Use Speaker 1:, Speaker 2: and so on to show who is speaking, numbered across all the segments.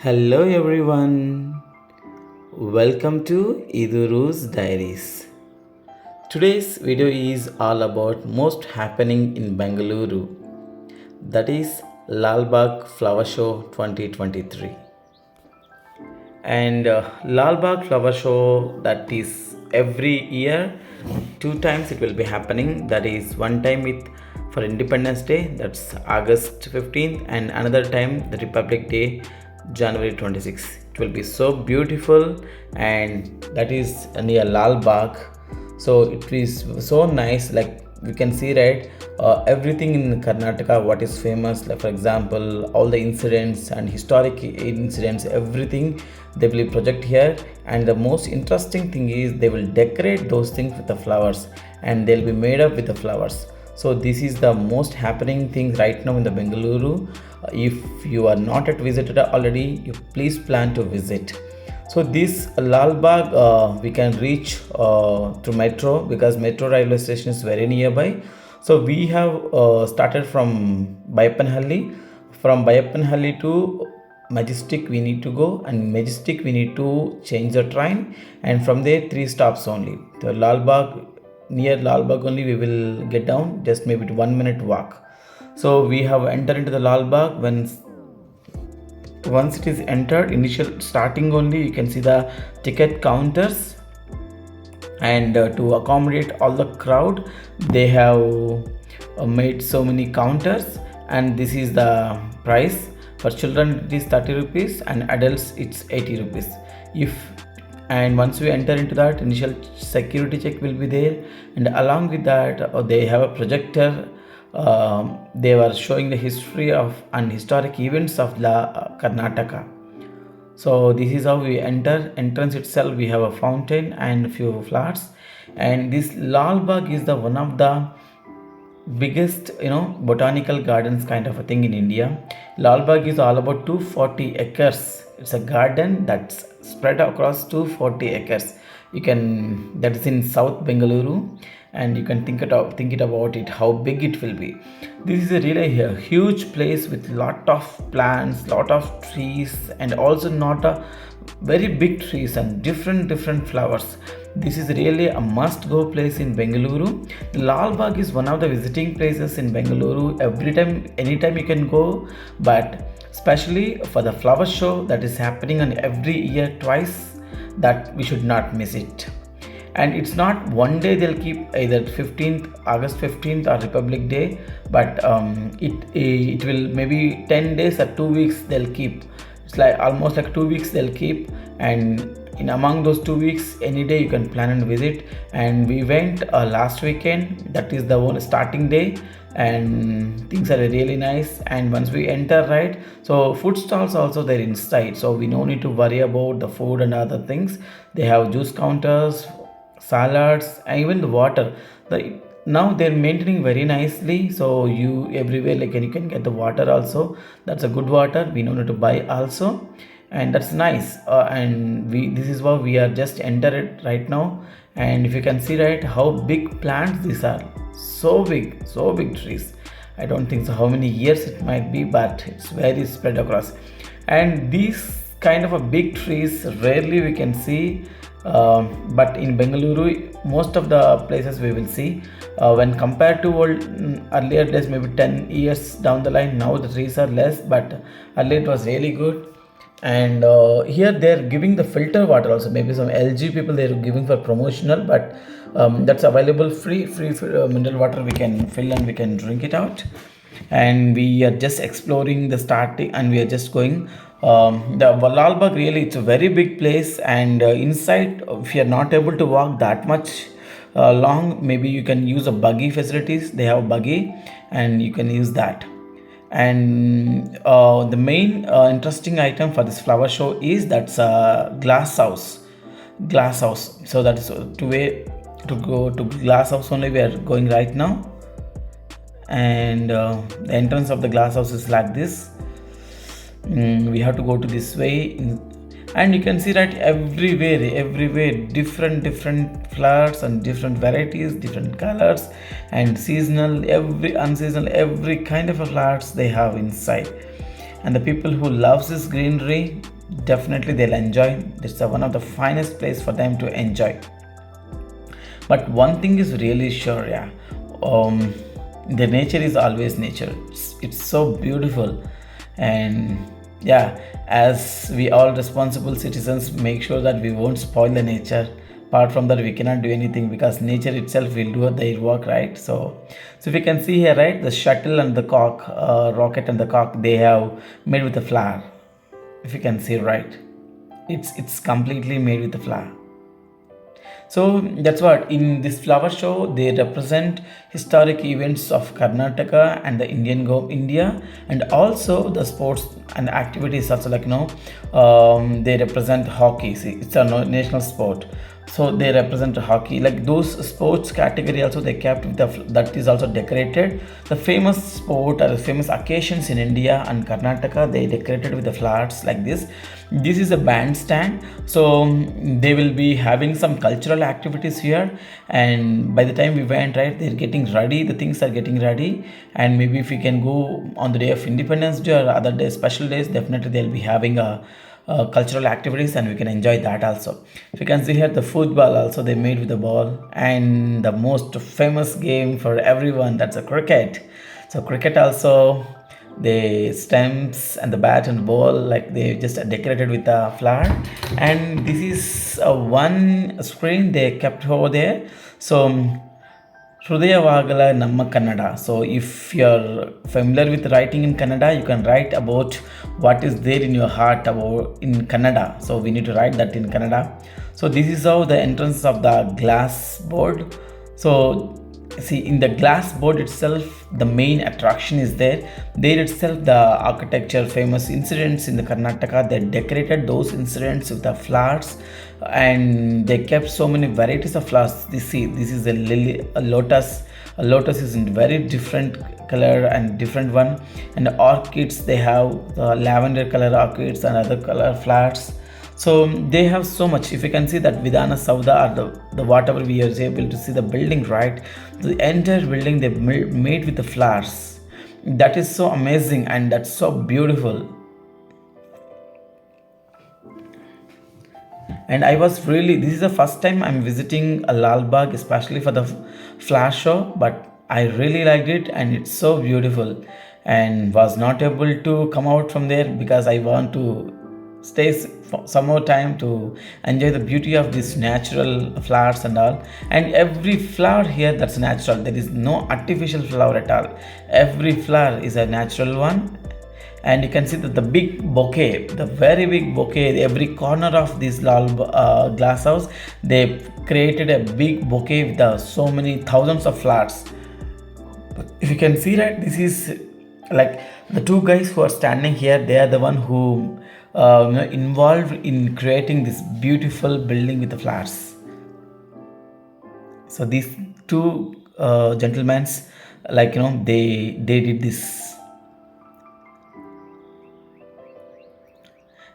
Speaker 1: Hello everyone. Welcome to Iduru's Diaries. Today's video is all about most happening in Bangalore. That is Lalbagh Flower Show 2023. And Lalbagh Flower Show, that is every year, two times it will be happening. That is one time with for Independence Day, that's August 15th, and another time the Republic Day, January 26th. It will be so beautiful, and that is near Lalbagh. So it is so nice, like we can see, right? Everything in Karnataka, what is famous, like for example, all the incidents and historic incidents, everything they will project here. And the most interesting thing is they will decorate those things with the flowers, and they'll be made up with the flowers. So this is the most happening thing right now in the Bengaluru. If you are not yet visited already, you please plan to visit. So this Lalbagh we can reach through metro, because metro railway station is very nearby. So we have started from Bayappanhalli. From Bayappanhalli to Majestic we need to go, and Majestic we need to change the train, and from there three stops only. The Lalbagh, near Lalbagh only we will get down, just maybe 1 minute walk. So we have entered into the Lalbagh. Once it is entered, initial starting only, you can see the ticket counters, and to accommodate all the crowd, they have made so many counters, and this is the price. For children it is 30 rupees, and adults it's 80 rupees. If and once we enter into that, initial security check will be there, and along with that they have a projector. They were showing the history of and historic events of Karnataka. So this is how we enter. Entrance itself, we have a fountain and few flowers, and this Lalbagh is the one of the biggest botanical gardens kind of a thing in India. Lalbagh is all about 240 acres. It's a garden that's spread across 240 acres. You can, that is in South Bengaluru, and you can think it about it how big it will be. This is a really a huge place with lot of plants, lot of trees, and also not a very big trees and different flowers. This is really a must go place in Bengaluru. Lalbagh is one of the visiting places in Bengaluru. Every time, anytime you can go, but especially for the flower show that is happening on every year twice, that we should not miss it. And it's not one day, they'll keep either 15th August 15th or Republic Day, but it will maybe 10 days or 2 weeks they'll keep. It's like almost like 2 weeks they'll keep, and in among those 2 weeks, any day you can plan and visit. And we went last weekend, that is the one starting day, and things are really nice. And once we enter, right, so food stalls also there inside, so we no need to worry about the food and other things. They have juice counters, salads, and even the water. Now they're maintaining very nicely, so you everywhere, like, and you can get the water also. That's a good water, we no need to buy also, and that's nice. And we, this is what we are just entered right now. And if you can see, right, how big plants these are, so big trees. I don't think so how many years it might be, but it's very spread across. And these kind of a big trees rarely we can see, but in Bengaluru most of the places we will see. When compared to earlier days, maybe 10 years down the line, now the trees are less, but earlier it was really good. And here they're giving the filter water also. Maybe some LG people they're giving for promotional, but that's available free mineral water we can fill and we can drink it out. And we are just exploring the starting, and we are just going. The Lalbagh, really it's a very big place, and inside, if you are not able to walk that much long, maybe you can use a buggy facilities. They have buggy, and you can use that. And the main interesting item for this flower show is that's a glass house. So that is to way to go to glass house only we are going right now. And the entrance of the glass house is like this. We have to go to this way, and you can see that everywhere different flowers and different varieties, different colors, and seasonal, every unseasonal, every kind of flowers they have inside. and the people who loves this greenery, definitely they'll enjoy. It's one of the finest place for them to enjoy. But one thing is really sure, yeah, um, the nature is always nature. It's so beautiful. And yeah, as we all responsible citizens, make sure that we won't spoil the nature. Apart from that, we cannot do anything because nature itself will do their work, right? So if you can see here, right, the shuttle and the cock, rocket and the cock, they have made with the flower. If you can see, right, it's completely made with the flower. So that's what in this flower show they represent historic events of Karnataka and the India, and also the sports and activities also, like they represent hockey. See, it's a national sport, so they represent hockey, like those sports category also they kept with that is also decorated. The famous sport or the famous occasions in India and Karnataka, they decorated with the flowers like this is a bandstand. So they will be having some cultural activities here, and by the time we went, right, they're getting ready, the things are getting ready. And maybe if we can go on the day of Independence Day or other days, special days, definitely they'll be having a cultural activities and we can enjoy that also. If you can see here, the football also they made with the ball, and the most famous game for everyone, that's a cricket. So cricket also, the stamps and the bat and ball, like they just decorated with a flower. And this is one screen they kept over there. So Hrudayavagala Namma Kannada. So if you're familiar with writing in Kannada, you can write about what is there in your heart about in Kannada. So we need to write that in Kannada. So this is how the entrance of the glass board. So see, in the glass board itself, the main attraction is there itself, the architecture famous incidents in the Karnataka, they decorated those incidents with the flowers, and they kept so many varieties of flowers. This is a lily, a lotus is in very different color and different one. And the orchids, they have lavender color orchids and other color flowers. So they have so much. If you can see that Vidhana Sauda, or the whatever we are able to see the building, right, the entire building they made with the flowers. That is so amazing and that's so beautiful. And I was really, this is the first time I'm visiting a Lalbagh, especially for the flash show, but I really liked it and it's so beautiful. And was not able to come out from there because I want to stay for some more time to enjoy the beauty of these natural flowers and all. And every flower here, that's natural, there is no artificial flower at all. Every flower is a natural one. And you can see that the big bouquet, the very big bouquet, every corner of this glass house, they created a big bouquet with so many thousands of flowers. If you can see, right, this is like the two guys who are standing here, they are the one who involved in creating this beautiful building with the flowers. So these two gentlemen, like they did this.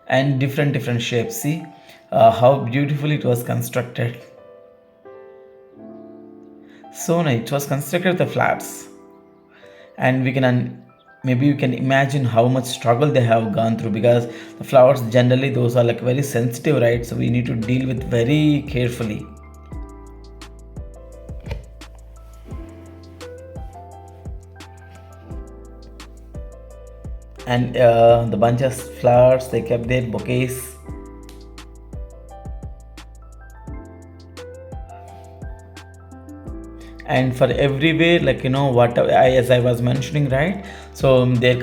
Speaker 1: And different shapes, see how beautifully it was constructed. So nice, it was constructed with the flats. And we can maybe you can imagine how much struggle they have gone through, because the flowers generally those are like very sensitive, right? So we need to deal with very carefully. And the bunch of flowers, they kept their bouquets. And for everywhere, like what as I was mentioning, right, so they're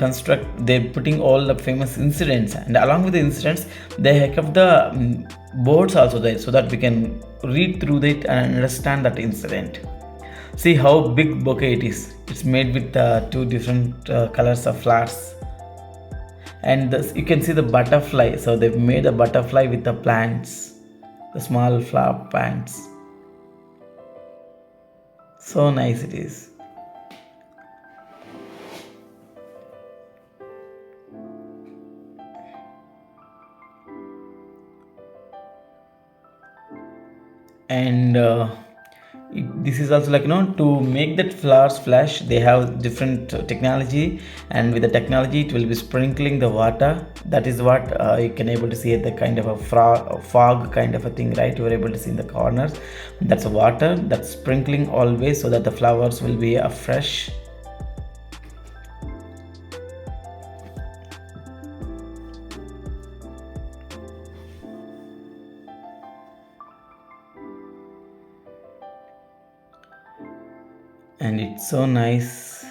Speaker 1: putting all the famous incidents, and along with the incidents they have the boards also there, so that we can read through it and understand that incident. See how big bouquet it is. It's made with two different colors of flowers. And you can see the butterfly, so they've made a butterfly with the plants, the small flower plants. So nice it is. And This is also like, to make that flowers flash, they have different technology, and with the technology it will be sprinkling the water. That is what you can able to see at the kind of a fog kind of a thing, right? You are able to see in the corners, that's water that's sprinkling always, so that the flowers will be fresh. And it's so nice.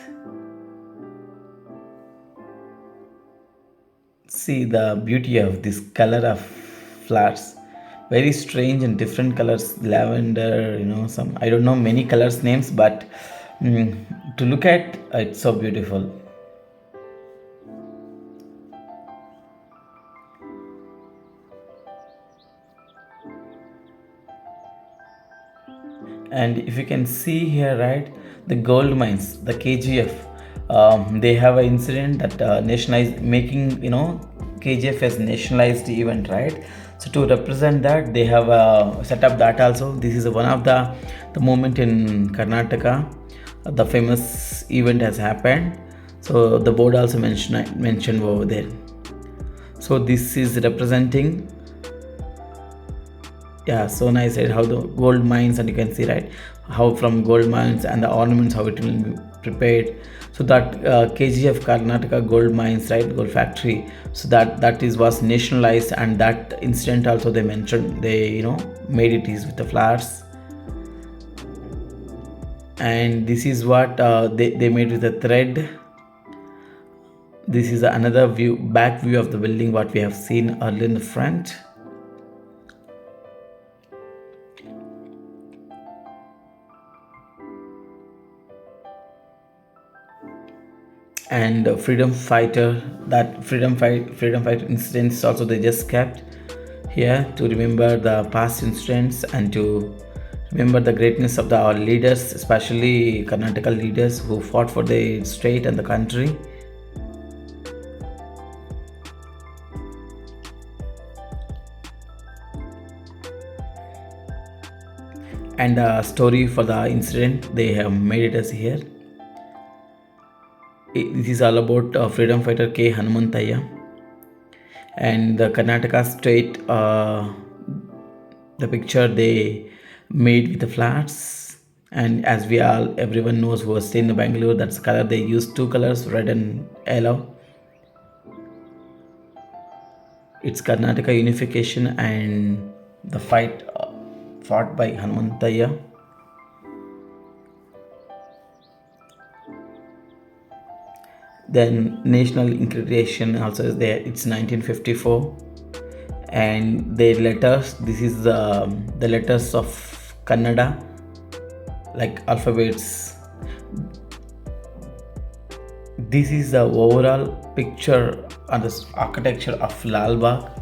Speaker 1: See the beauty of this color of flowers, very strange and different colors, lavender, some, I don't know many colors names, but mm, to look at, it's so beautiful. And if you can see here, right, the gold mines, the KGF, they have an incident that nationalized, making KGF as nationalized event, right? So to represent that, they have set up that also. This is one of the moment in Karnataka. The famous event has happened, so the board also mentioned over there. So this is representing, yeah, so nice, right? How the gold mines, and you can see, right, how from gold mines and the ornaments, how it will be prepared. So that KGF, Karnataka gold mines, right, gold factory, so that is was nationalized, and that incident also they mentioned, they made it is with the flowers. And this is what they made with a thread. This is another view, back view of the building, what we have seen earlier in the front. And freedom fighter incidents also they just kept here to remember the past incidents, and to remember the greatness of our leaders, especially Karnataka leaders who fought for the state and the country. And the story for the incident, they have made it as here. This is all about freedom fighter K. Hanumantaya, and the Karnataka state. The picture they made with the flowers, and as everyone knows who has stayed in Bangalore, that's the color they use, two colors, red and yellow. It's Karnataka unification and the fight fought by Hanumantaya. Then national integration also is there. It's 1954, and their letters. This is the letters of Kannada, like alphabets. This is the overall picture on the architecture of Lalbagh.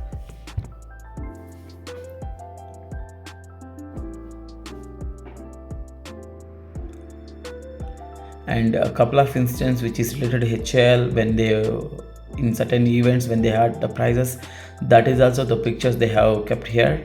Speaker 1: And a couple of instances which is related to HL, when they in certain events when they had the prizes, that is also the pictures they have kept here.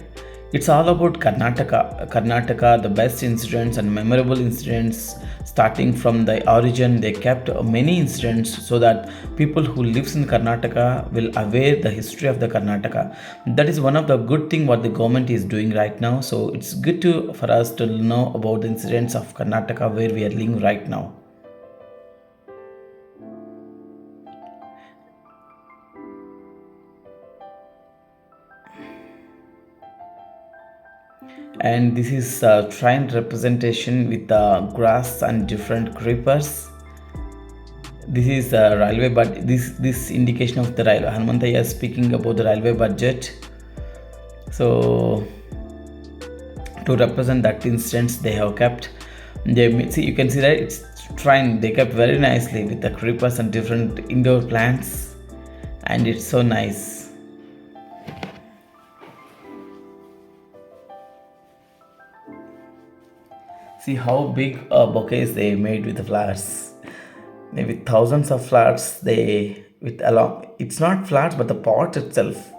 Speaker 1: It's all about Karnataka, the best incidents and memorable incidents. Starting from the origin, they kept many incidents so that people who lives in Karnataka will aware the history of the Karnataka. That is one of the good thing what the government is doing right now. So it's good for us to know about the incidents of Karnataka where we are living right now. And this is a train representation with grass and different creepers. This is a railway, but this indication of the railway. Hanumantaya is speaking about the railway budget. So to represent that instance, they have kept. See, you can see that it's train. They kept very nicely with the creepers and different indoor plants, and it's so nice. See how big bouquets they made with the flowers. Maybe thousands of flowers they with along. It's not flowers, but the pot itself.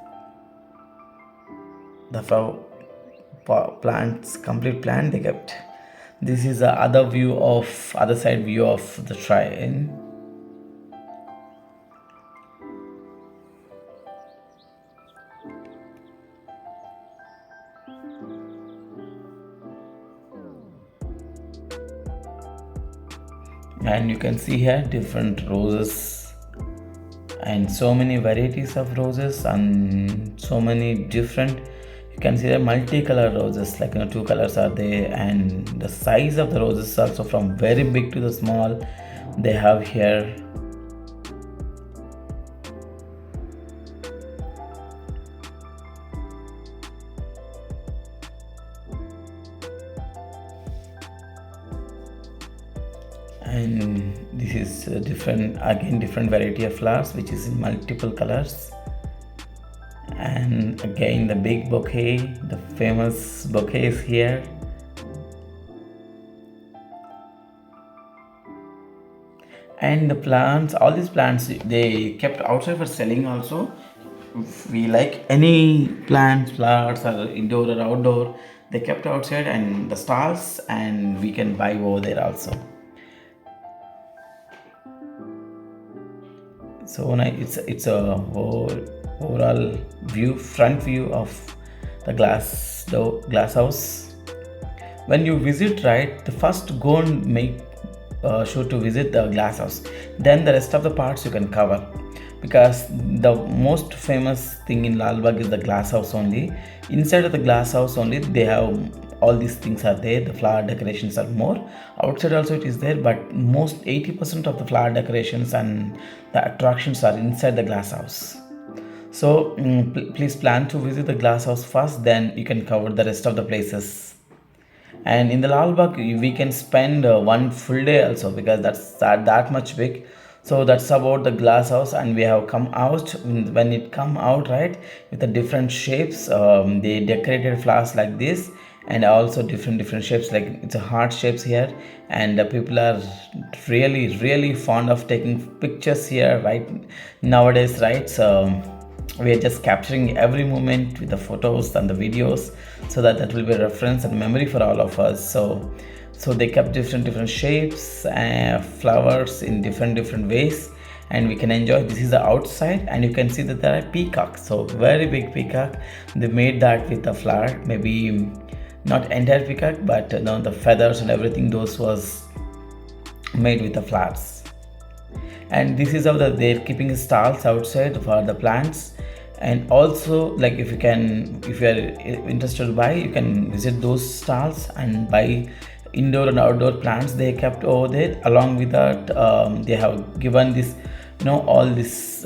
Speaker 1: The flower plants, complete plant they kept. This is the other side view of the train. And you can see here different roses and so many varieties of roses and so many different, you can see the multicolor roses, like two colors are there, and the size of the roses is also from very big to the small they have here. And this is a different variety of flowers which is in multiple colors. And again the big bouquet, the famous bouquet is here. And the plants, all these plants they kept outside for selling also. If we like any plants, flowers, or indoor or outdoor, they kept outside and the stalls, and we can buy over there also. So it's a whole overall view, front view of the glass house. When you visit, right, the first go and make sure to visit the glass house, then the rest of the parts you can cover, because the most famous thing in Lalbagh is the glass house only. Inside of the glass house only they have all these things are there, the flower decorations are more. Outside also it is there, but most 80% of the flower decorations and the attractions are inside the glass house. So please plan to visit the glass house first, then you can cover the rest of the places. And in the Lalbagh we can spend one full day also, because that much big. So that's about the glass house. And we have come out, when it come out, right, with the different shapes, they decorated flowers like this, and also different shapes, like it's a heart shapes here. And people are really fond of taking pictures here right nowadays, right? So we are just capturing every moment with the photos and the videos, so that will be a reference and memory for all of us. So they kept different shapes and flowers in different ways, and we can enjoy. This is the outside, and you can see that there are peacocks, so very big peacock. They made that with the flower, maybe not entire peacock, but the feathers and everything, those was made with the flowers. And this is how they're keeping stalls outside for the plants. And also, like, if you are interested to buy, you can visit those stalls and buy indoor and outdoor plants they kept over there. Along with that, they have given this, all this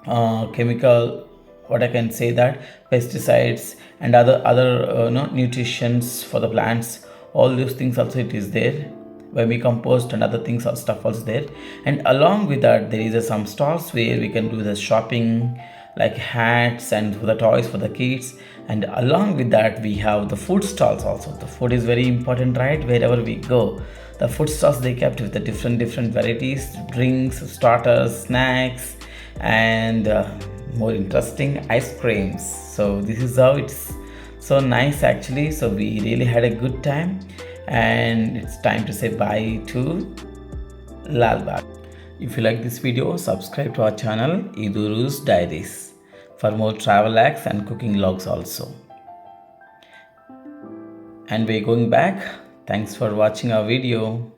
Speaker 1: chemical, what I can say, that pesticides and other nutritions for the plants, all those things also it is there. Vermicompost and other things or stuff also there. And along with that, there is some stalls where we can do the shopping, like hats and for the toys for the kids. And along with that, we have the food stalls also. The food is very important, right? Wherever we go, the food stalls they kept with the different varieties, drinks, starters, snacks, and more interesting ice creams. So this is how it's so nice actually. So we really had a good time, and it's time to say bye to Lalbagh. If you like this video, subscribe to our channel Iduru's Diaries for more travel hacks and cooking logs also. And we're going back. Thanks for watching our video.